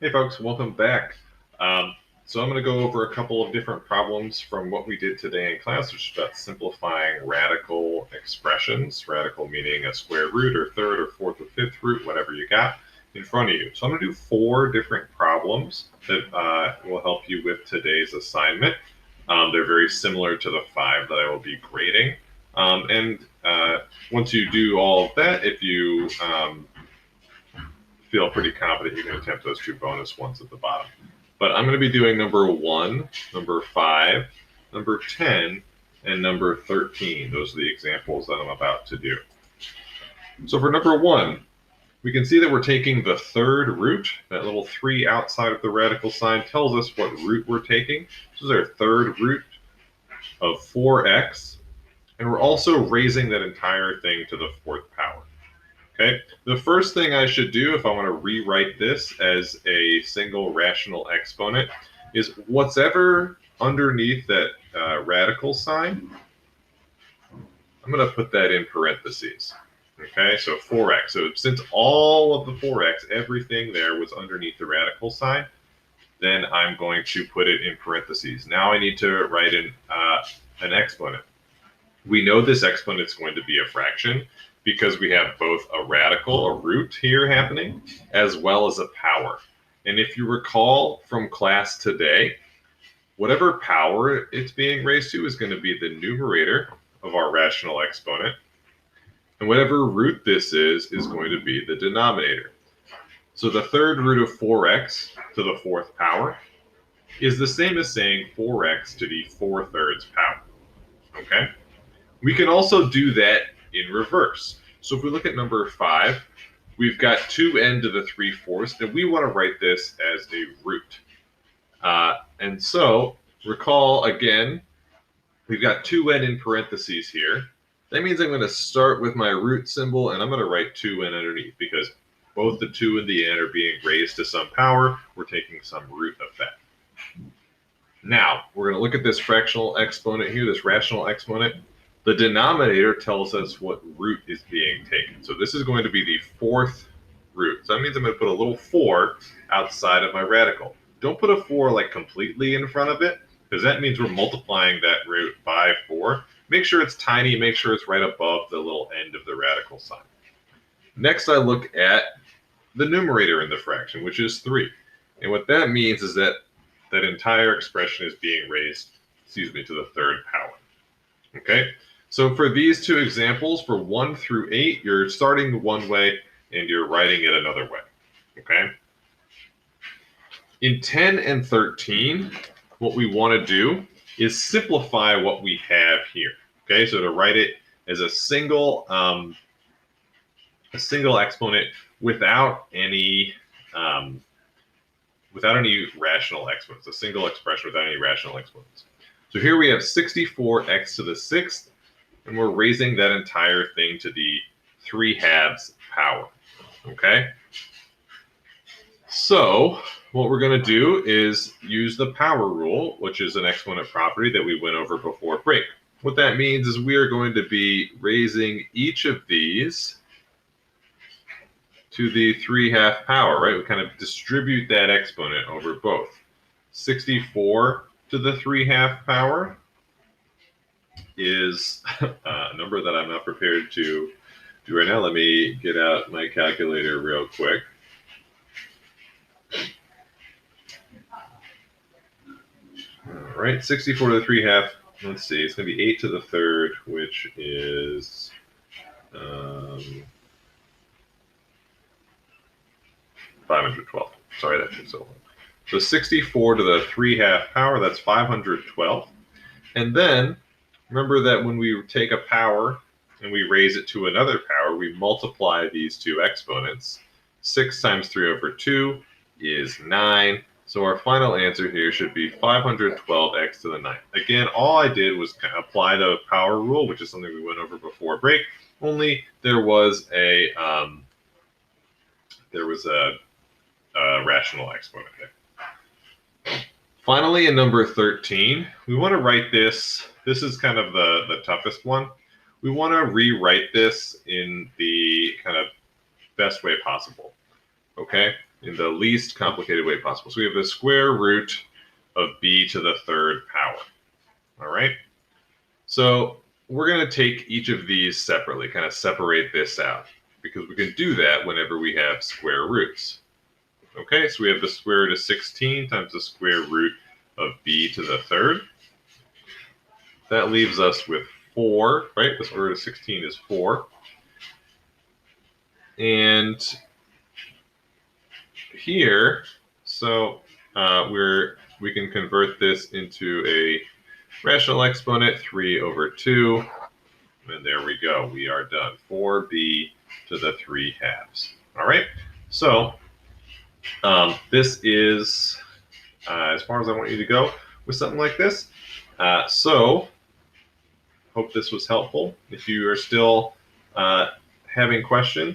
Hey folks, welcome back. So I'm going to go over a couple of different problems from what we did today in class, which is about simplifying radical expressions. Radical meaning a square root or third or fourth or fifth root, whatever you got in front of you. So I'm going to do 4 different problems that will help you with today's assignment. They're very similar to the 5 that I will be grading. Once you do all of that, if you feel pretty confident you can attempt those 2 bonus ones at the bottom. But I'm going to be doing number 1, number 5, number 10, and number 13. Those are the examples that I'm about to do. So for number 1, we can see that we're taking the third root. That little 3 outside of the radical sign tells us what root we're taking. This is our third root of 4x. And we're also raising that entire thing to the 4th power. Okay, the first thing I should do if I want to rewrite this as a single rational exponent is whatever underneath that radical sign, I'm going to put that in parentheses. Okay, so 4x. So since all of the 4x, everything there was underneath the radical sign, then I'm going to put it in parentheses. Now I need to write in an exponent. We know this exponent is going to be a fraction, because we have both a radical, a root here happening, as well as a power. And if you recall from class today, whatever power it's being raised to is going to be the numerator of our rational exponent. And whatever root this is going to be the denominator. So the third root of 4x to the 4th power is the same as saying 4x to the 4/3 power. Okay? We can also do that in reverse. So if we look at number 5, we've got 2n to the 3/4, and we want to write this as a root. And so recall again, we've got 2n in parentheses here. That means I'm going to start with my root symbol, and I'm going to write 2n underneath, because both the 2 and the n are being raised to some power. We're taking some root effect. Now, we're going to look at this fractional exponent here, this rational exponent. The denominator tells us what root is being taken. So this is going to be the 4th root. So that means I'm going to put a little 4 outside of my radical. Don't put a 4 like completely in front of it, because that means we're multiplying that root by 4. Make sure it's tiny. Make sure it's right above the little end of the radical sign. Next, I look at the numerator in the fraction, which is 3. And what that means is that that entire expression is being raised, to the 3rd power. Okay? So for these 2 examples, for 1 through 8, you're starting one way and you're writing it another way. Okay? In 10 and 13, what we want to do is simplify what we have here. Okay, so to write it as a single exponent without any rational exponents, a single expression without any rational exponents. So here we have 64x to the 6th, and we're raising that entire thing to the 3/2 power. Okay? So what we're going to do is use the power rule, which is an exponent property that we went over before break. What that means is we are going to be raising each of these to the 3/2 power, right? We kind of distribute that exponent over both. 64 to the 3/2 power is a number that I'm not prepared to do right now. Let me get out my calculator real quick. All right, 64 to the 3/2. Let's see, it's going to be 8 to the 3rd, which is 512. Sorry, that took so long. So 64 to the 3/2 power, that's 512. And then remember that when we take a power and we raise it to another power, we multiply these 2 exponents. 6 times 3 over 2 is 9. So our final answer here should be 512x to the 9th. Again, all I did was apply the power rule, which is something we went over before break. Only there was a rational exponent there. Finally, in number 13, we want to write this. This is kind of the toughest one. We want to rewrite this in the kind of best way possible. Okay? in the least complicated way possible. So we have the square root of b to the third power. All right. So we're going to take each of these separately, kind of separate this out, because we can do that whenever we have square roots. Okay, so we have the square root of 16 times the square root of b to the third. That leaves us with 4, right? The square root of 16 is 4. And here, so we can convert this into a rational exponent, 3 over 2. And there we go. We are done. 4b to the 3 halves. All right. So this is as far as I want you to go with something like this. So hope this was helpful. If you are still having questions,